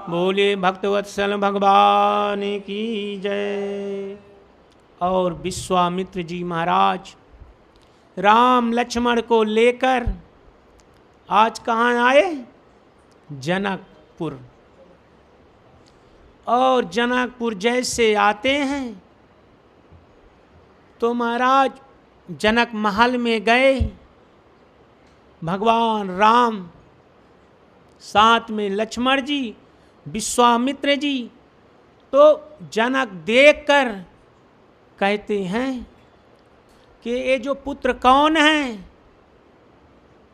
बोले भक्तवत्सल भगवान की जय। और विश्वामित्र जी महाराज राम लक्ष्मण को लेकर आज कहाँ आए? जनकपुर। और जनकपुर जैसे आते हैं तो महाराज जनक महल में गए। भगवान राम साथ में लक्ष्मण जी, विश्वामित्र जी। तो जनक देखकर कहते हैं कि ये जो पुत्र कौन है?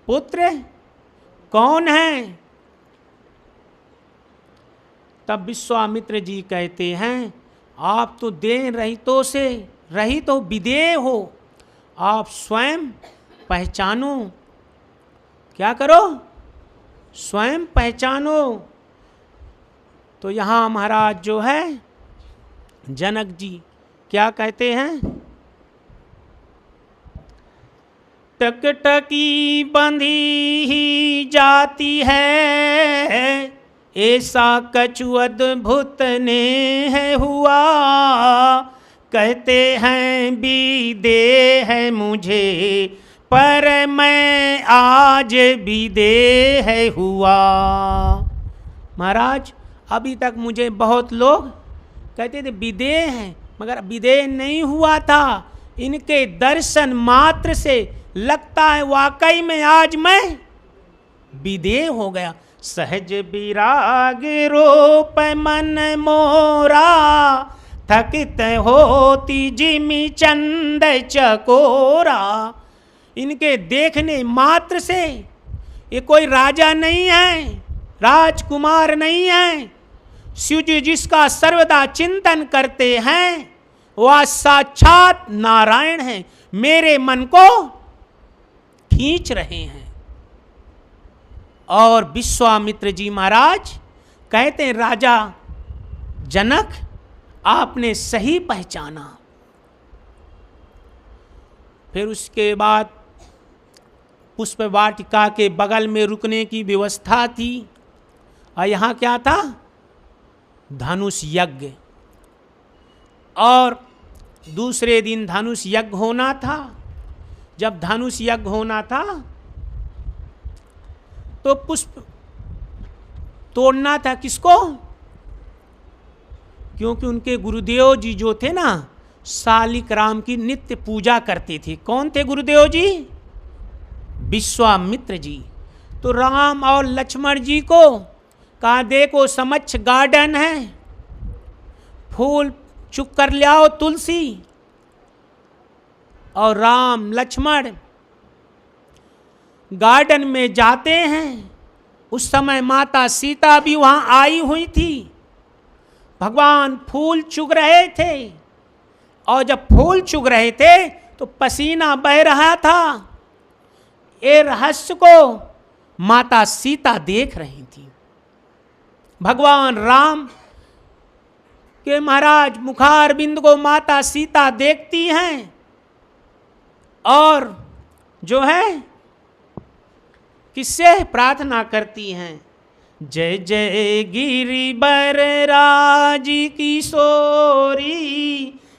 पुत्र कौन है? तब विश्वामित्र जी कहते हैं आप तो देह रहितों से रहित हो, विदेह हो, आप स्वयं पहचानो। क्या करो? स्वयं पहचानो। तो यहाँ महाराज जो है जनक जी क्या कहते हैं? टकटकी बंधी ही जाती है, ऐसा कछु अद्भुत ने है हुआ। कहते हैं विदेह है मुझे, पर मैं आज विदेह हुआ। महाराज अभी तक मुझे बहुत लोग कहते थे विदेह है, मगर विदेह नहीं हुआ था। इनके दर्शन मात्र से लगता है वाकई में आज मैं विदेह हो गया। सहज विराग रूप मन मोरा, थकित होती जिमी चंद चकोरा। इनके देखने मात्र से ये कोई राजा नहीं है, राजकुमार नहीं है। शिव जी जिसका सर्वदा चिंतन करते हैं वह साक्षात नारायण है, मेरे मन को खींच रहे हैं। और विश्वामित्र जी महाराज कहते हैं राजा जनक आपने सही पहचाना। फिर उसके बाद पुष्प वाटिका के बगल में रुकने की व्यवस्था थी। और यहाँ क्या था? धनुष यज्ञ। और दूसरे दिन धनुष यज्ञ होना था। जब धनुष यज्ञ होना था तो पुष्प तोड़ना था किसको? क्योंकि उनके गुरुदेव जी जो थे ना, शालिक राम की नित्य पूजा करते थे। कौन थे गुरुदेव जी? विश्वामित्र जी। तो राम और लक्ष्मण जी को कहा देखो समक्ष गार्डन है, फूल चुक कर ले आओ तुलसी। और राम लक्ष्मण गार्डन में जाते हैं। उस समय माता सीता भी वहां आई हुई थी। भगवान फूल चुग रहे थे और जब फूल चुग रहे थे तो पसीना बह रहा था। ये रहस्य को माता सीता देख रही थी। भगवान राम के महाराज मुखारबिंद को माता सीता देखती हैं और जो है किससे प्रार्थना करती हैं? जय जय गिरिवर राज किशोरी,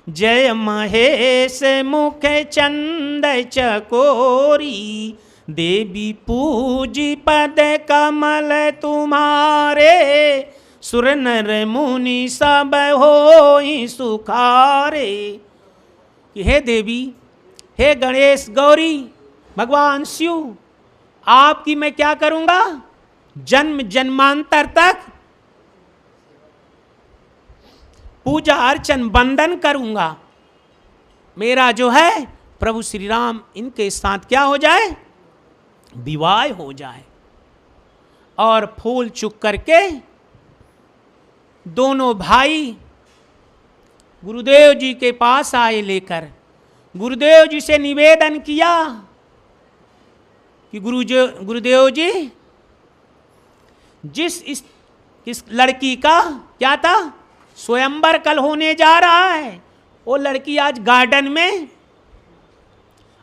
जय महेश मुख चंद चकोरी। देवी पूजी पद कमल तुम्हारे, सुर नर मुनि सब होई सुखारे। हे देवी, हे गणेश गौरी, भगवान शिव, आपकी मैं क्या करूंगा? जन्म जन्मांतर तक पूजा अर्चन वंदन करूंगा। मेरा जो है प्रभु श्री राम इनके साथ क्या हो जाए? विवाह हो जाए। और फूल चुक करके दोनों भाई गुरुदेव जी के पास आए लेकर। गुरुदेव जी से निवेदन किया कि गुरुदेव जी इस लड़की का क्या था? स्वयंवर कल होने जा रहा है। वो लड़की आज गार्डन में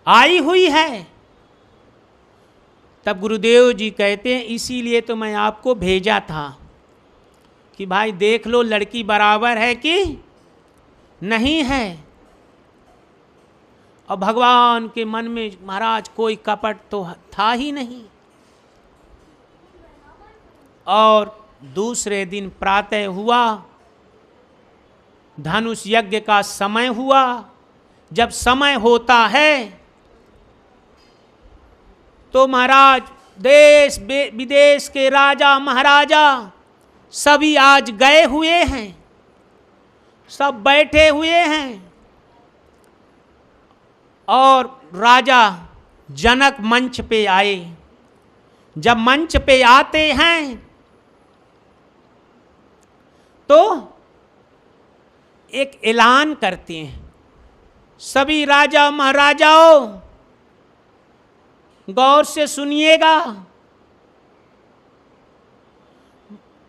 आई हुई है। तब गुरुदेव जी कहते हैं इसीलिए तो मैं आपको भेजा था। कि भाई देख लो लड़की बराबर है कि नहीं है। और भगवान के मन में महाराज कोई कपट तो था ही नहीं। और दूसरे दिन प्रातः हुआ, धनुष यज्ञ का समय हुआ। जब समय होता है तो महाराज देश विदेश के राजा महाराजा सभी आज गए हुए हैं, सब बैठे हुए हैं। और राजा जनक मंच पे आए। जब मंच पे आते हैं तो एक ऐलान करते हैं, सभी राजा महाराजाओं गौर से सुनिएगा।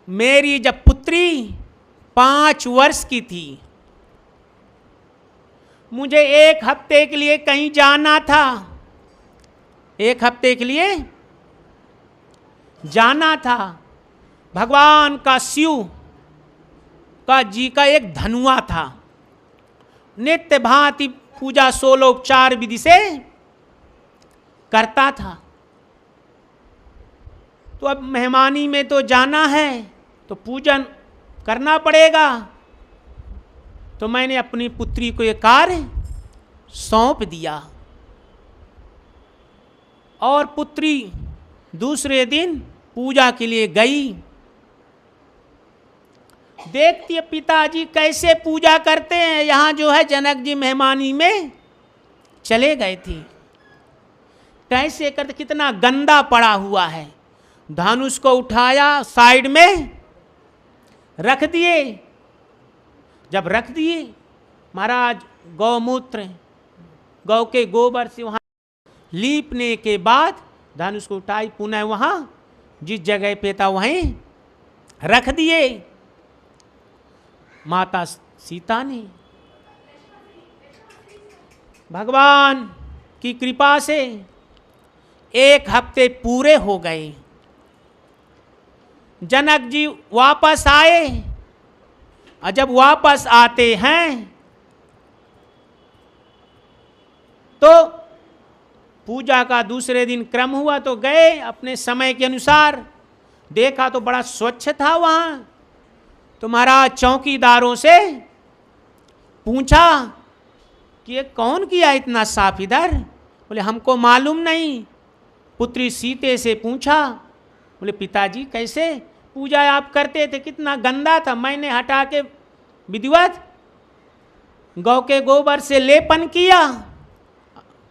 मेरी जब पुत्री 5 वर्ष की थी, मुझे 1 हफ्ते के लिए कहीं जाना था, 1 हफ्ते के लिए जाना था। भगवान का शिव का जी का एक धनुआ था, नित्य भांति पूजा 16 उपचार विधि से करता था। तो अब मेहमानी में तो जाना है तो पूजन करना पड़ेगा। तो मैंने अपनी पुत्री को ये कार्य सौंप दिया। और पुत्री दूसरे दिन पूजा के लिए गई। देखती है पिताजी कैसे पूजा करते हैं। यहाँ जो है जनक जी मेहमानी में चले गए थे, कैसे करते, कितना गंदा पड़ा हुआ है। धनुष को उठाया, साइड में रख दिए। जब रख दिए महाराज गौमूत्र, गौ के गोबर से वहाँ लीपने के बाद धनुष को उठाई, पुनः वहाँ जिस जगह पे था वहीं रख दिए। माता सीता ने भगवान की कृपा से 1 हफ्ते पूरे हो गए। जनक जी वापस आए। और जब वापस आते हैं तो पूजा का दूसरे दिन क्रम हुआ, तो गए अपने समय के अनुसार। देखा तो बड़ा स्वच्छ था वहाँ। तो महाराज चौकीदारों से पूछा कि ये कौन किया इतना साफ इधर? बोले हमको मालूम नहीं। पुत्री सीते से पूछा, बोले पिताजी कैसे पूजा आप करते थे, कितना गंदा था, मैंने हटा के विधिवत गौ के गोबर से लेपन किया,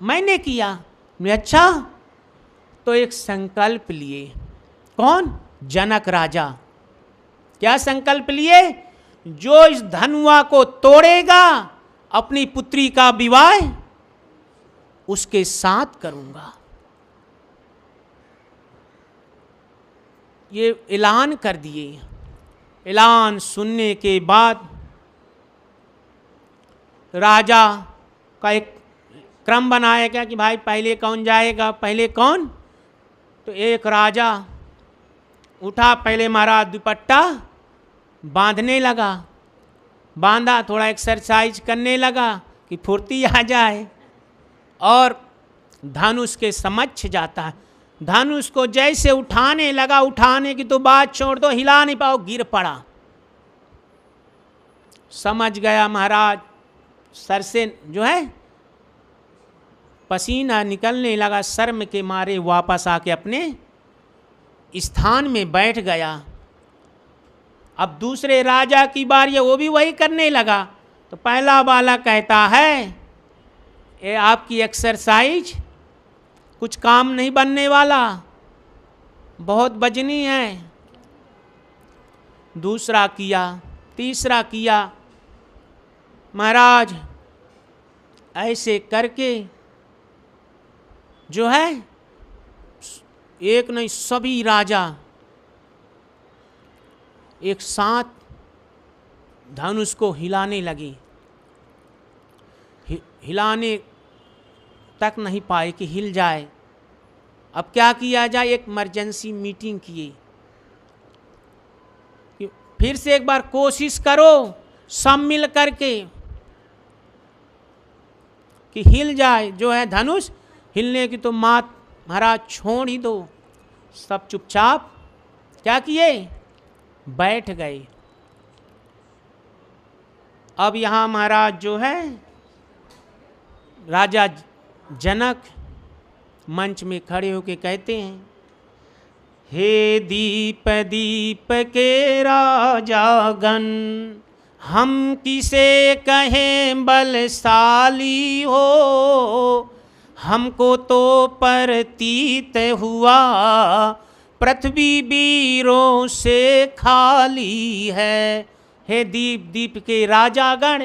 मैंने किया। बोले अच्छा। तो एक संकल्प लिए। कौन? जनक राजा। क्या संकल्प लिए? जो इस धनुआ को तोड़ेगा अपनी पुत्री का विवाह उसके साथ करूंगा। ये ऐलान कर दिए। ऐलान सुनने के बाद राजा का एक क्रम बनाया गया कि भाई पहले कौन जाएगा, पहले कौन। तो एक राजा उठा, पहले महाराज दुपट्टा बांधने लगा, बांधा, थोड़ा एक्सरसाइज करने लगा कि फुर्ती आ जाए। और धनुष के समक्ष जाता है। धनुष को जैसे उठाने लगा, उठाने की तो बात छोड़ दो, हिला नहीं पाओ, गिर पड़ा। समझ गया महाराज, सर से जो है पसीना निकलने लगा। शर्म के मारे वापस आके अपने स्थान में बैठ गया। अब दूसरे राजा की बारी है, वो भी वही करने लगा। तो पहला वाला कहता है ये आपकी एक्सरसाइज कुछ काम नहीं बनने वाला, बहुत बजनी है। दूसरा किया, तीसरा किया। महाराज ऐसे करके जो है एक नहीं सभी राजा एक साथ धनुष को हिलाने लगे। हिलाने तक नहीं पाए कि हिल जाए। अब क्या किया जाए? एक इमरजेंसी मीटिंग किए कि फिर से एक बार कोशिश करो सब मिल करके कि हिल जाए जो है धनुष, हिलने की तो मात महाराज छोड़ ही दो। सब चुपचाप क्या किए, बैठ गए। अब यहाँ महाराज जो है राजा जनक मंच में खड़े होके कहते हैं, हे दीप दीप के राजागण, हम किसे कहें बलशाली हो, हमको तो प्रतीत हुआ पृथ्वी वीरों से खाली है। हे दीप दीप के राजागण,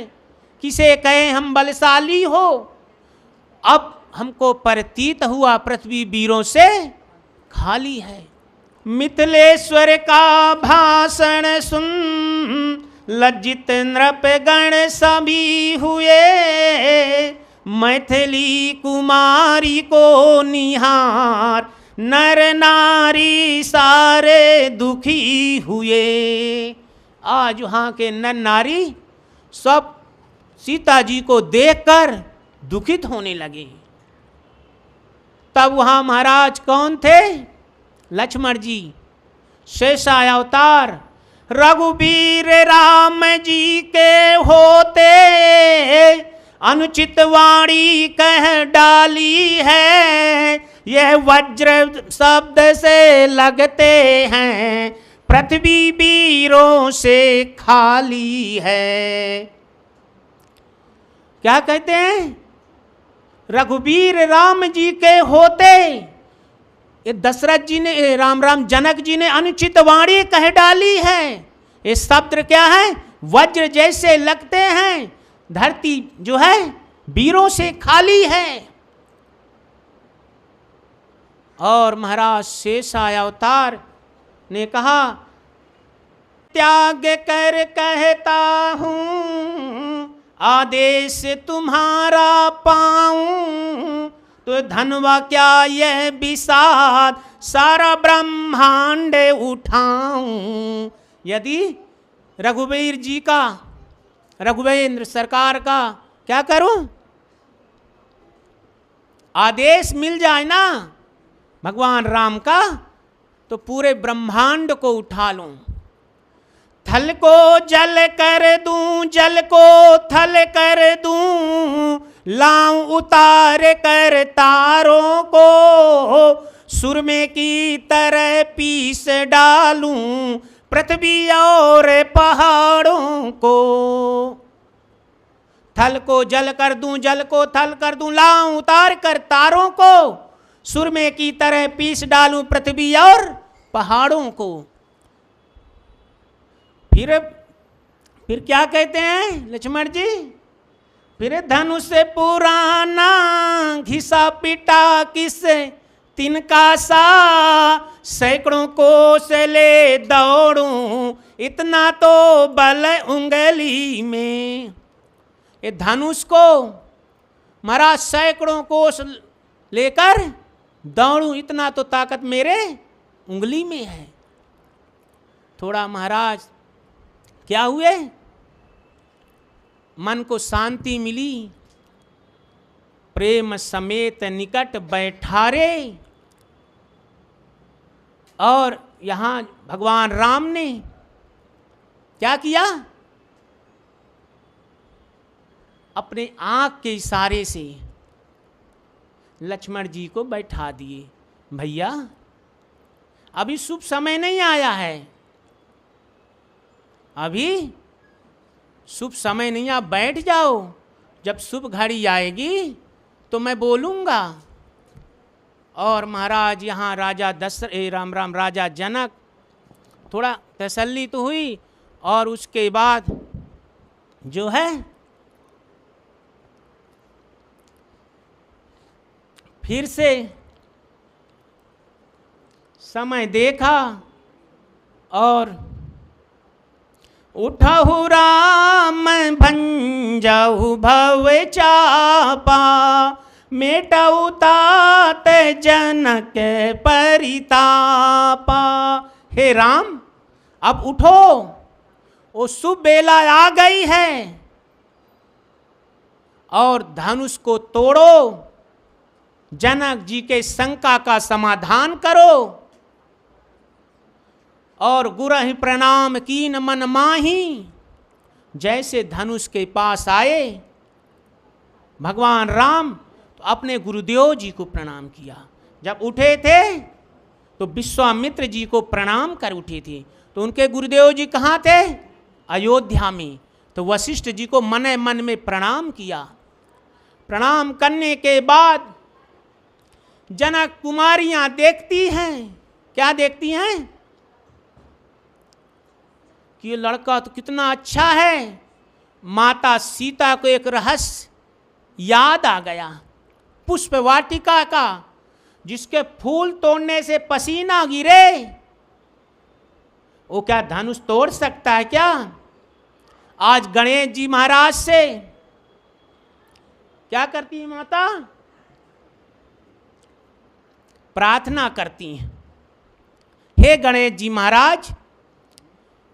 किसे कहें हम बलशाली हो, अब हमको प्रतीत हुआ पृथ्वी वीरों से खाली है। मिथिलेश्वर का भाषण सुन लज्जित नृपगण सभी हुए, मैथिली कुमारी को निहार नर नारी सारे दुखी हुए। आज वहाँ के नर नारी सब सीता जी को देखकर दुखित होने लगे। तब वहाँ महाराज कौन थे, लक्ष्मण जी, शेषा अवतार रघुवीर राम जी के होते, अनुचित वाणी कह डाली है, यह वज्र शब्द से लगते हैं पृथ्वी वीरों से खाली है। क्या कहते हैं, रघुवीर राम जी के होते, ये दशरथ जी ने राम जनक जी ने अनुचित वाणी कह डाली है। ये शब्द क्या है, वज्र जैसे लगते हैं, धरती जो है वीरों से खाली है। और महाराज शेषा अवतार ने कहा, त्याग कर कहता हूँ आदेश तुम्हारा पाऊं, तो धनवा क्या यह विषाद सारा ब्रह्मांड उठाऊं। यदि रघुवीर जी का, रघुवेंद्र सरकार का क्या करूं, आदेश मिल जाए ना भगवान राम का, तो पूरे ब्रह्मांड को उठा लूं। थल को जल कर दूं, जल को थल कर दूं, लाऊं उतार कर तारों को, सुरमे की तरह पीस डालूं पृथ्वी और पहाड़ों को। थल को जल कर दूं, जल को थल कर दूं, लाऊं उतार कर तारों को, सुरमे की तरह पीस डालूं पृथ्वी और पहाड़ों को। फिर क्या कहते हैं लक्ष्मण जी, फिर धनुष से पुराना घिसा पिटा किस तिनका सा, सैकड़ों कोस ले दौड़ूं इतना तो बल उंगली में। ये धनुष को महाराज सैकड़ों कोस लेकर दौड़ूं, इतना तो ताकत मेरे उंगली में है। थोड़ा महाराज क्या हुए, मन को शांति मिली, प्रेम समेत निकट बैठारे। और यहाँ भगवान राम ने क्या किया, अपने आंख के इशारे से लक्ष्मण जी को बैठा दिए। भैया अभी शुभ समय नहीं आया है, अभी शुभ समय नहीं, आप बैठ जाओ, जब शुभ घड़ी आएगी तो मैं बोलूँगा। और महाराज यहाँ राजा राम राजा जनक थोड़ा तसल्ली तो हुई, और उसके बाद जो है फिर से समय देखा और उठहु राम भंजहु भव चापा, मेटहु तात जनक परितापा। हे राम अब उठो, वो शुभ बेला आ गई है और धनुष को तोड़ो, जनक जी के शंका का समाधान करो। और गुरहि प्रणाम कीन मन माही, जैसे धनुष के पास आए भगवान राम तो अपने गुरुदेव जी को प्रणाम किया। जब उठे थे तो विश्वामित्र जी को प्रणाम कर उठे थे। तो उनके गुरुदेव जी कहाँ थे? अयोध्या में। तो वशिष्ठ जी को मन मन में प्रणाम किया। प्रणाम करने के बाद जनक कुमारियां देखती हैं, क्या देखती हैं कि ये लड़का तो कितना अच्छा है। माता सीता को एक रहस्य याद आ गया, पुष्प वाटिका का, जिसके फूल तोड़ने से पसीना गिरे वो क्या धनुष तोड़ सकता है क्या? आज गणेश जी महाराज से क्या करती है माता? प्रार्थना करती हैं, हे गणेश जी महाराज,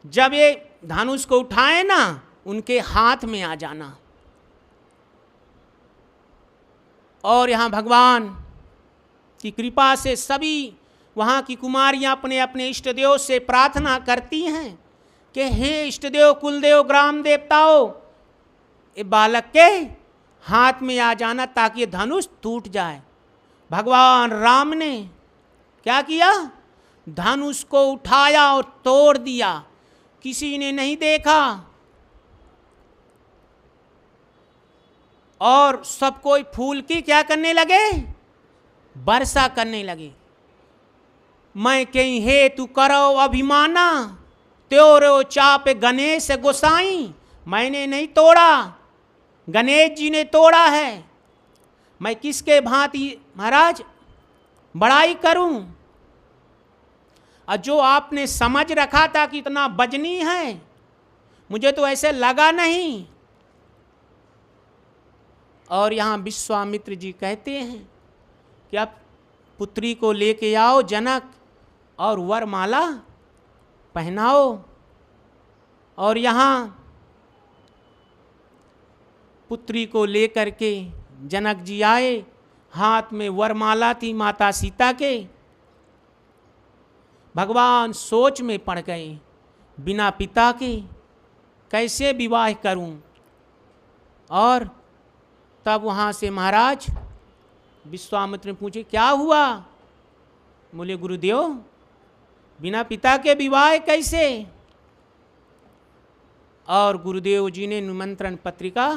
जब ये धनुष को उठाए ना उनके हाथ में आ जाना। और यहाँ भगवान की कृपा से सभी वहाँ की कुमारियाँ अपने अपने इष्ट देव से प्रार्थना करती हैं कि हे इष्ट देव, कुलदेव, ग्राम देवताओं, ये बालक के हाथ में आ जाना ताकि ये धनुष टूट जाए। भगवान राम ने क्या किया? धनुष को उठाया और तोड़ दिया। किसी ने नहीं देखा और सब कोई फूल की क्या करने लगे? वर्षा करने लगे। मैं कहीं हे तू करो अभिमाना, त्योरो चाप गणेश गोसाई। मैंने नहीं तोड़ा, गणेश जी ने तोड़ा है। मैं किसके भांति महाराज बड़ाई करूं? और जो आपने समझ रखा था कि इतना वजनी है, मुझे तो ऐसे लगा नहीं। और यहाँ विश्वामित्र जी कहते हैं कि अब पुत्री को लेके आओ जनक और वरमाला पहनाओ। और यहाँ पुत्री को लेकर के जनक जी आए, हाथ में वरमाला थी माता सीता के। भगवान सोच में पड़ गए, बिना पिता के कैसे विवाह करूं? और तब वहाँ से महाराज विश्वामित्र ने पूछे क्या हुआ? बोले गुरुदेव, बिना पिता के विवाह कैसे? और गुरुदेव जी ने निमंत्रण पत्रिका